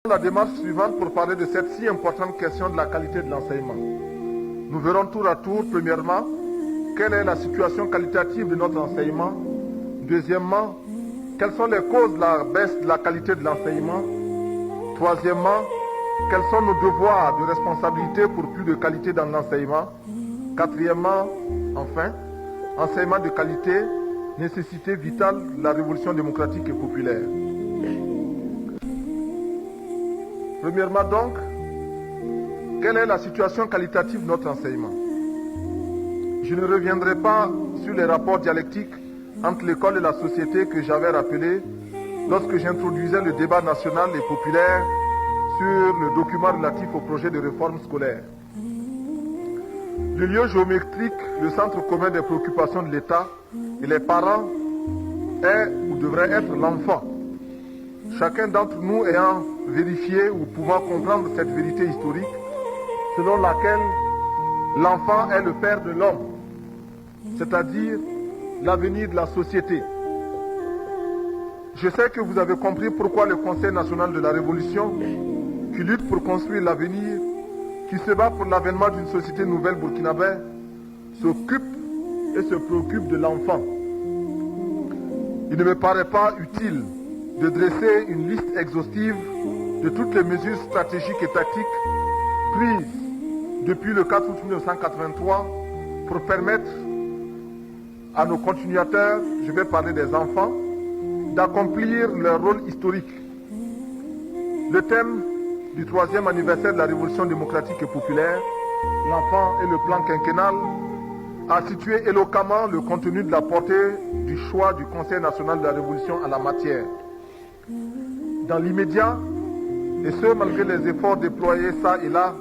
La démarche suivante pour parler de cette si importante question de la qualité de l'enseignement. Nous verrons tour à tour, premièrement, quelle est la situation qualitative de notre enseignement. Deuxièmement, quelles sont les causes de la baisse de la qualité de l'enseignement. Troisièmement, quels sont nos devoirs de responsabilité pour plus de qualité dans l'enseignement. Quatrièmement, enfin, enseignement de qualité, nécessité vitale de la révolution démocratique et populaire. Premièrement donc, quelle est la situation qualitative de notre enseignement? Je ne reviendrai pas sur les rapports dialectiques entre l'école et la société que j'avais rappelés lorsque j'introduisais le débat national et populaire sur le document relatif au projet de réforme scolaire. Le lieu géométrique, le centre commun des préoccupations de l'État et les parents est ou devrait être l'enfant. Chacun d'entre nous ayant vérifié ou pouvant comprendre cette vérité historique selon laquelle l'enfant est le père de l'homme, c'est-à-dire l'avenir de la société. Je sais que vous avez compris pourquoi le Conseil national de la Révolution, qui lutte pour construire l'avenir, qui se bat pour l'avènement d'une société nouvelle burkinabé, s'occupe et se préoccupe de l'enfant. Il ne me paraît pas utile de dresser une liste exhaustive de toutes les mesures stratégiques et tactiques prises depuis le 4 août 1983 pour permettre à nos continuateurs, je vais parler des enfants, d'accomplir leur rôle historique. Le thème du 3e anniversaire de la Révolution démocratique et populaire, l'enfant et le plan quinquennal, a situé éloquemment le contenu de la portée du choix du Conseil national de la Révolution en la matière. Dans l'immédiat, et ce malgré les efforts déployés ça et là,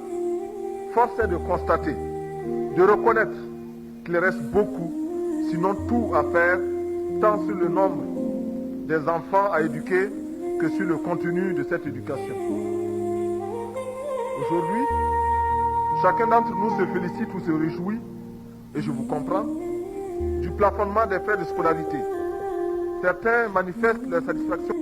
force est de constater, de reconnaître qu'il reste beaucoup, sinon tout à faire, tant sur le nombre des enfants à éduquer que sur le contenu de cette éducation. Aujourd'hui, chacun d'entre nous se félicite ou se réjouit, et je vous comprends, du plafonnement des frais de scolarité. Certains manifestent leur satisfaction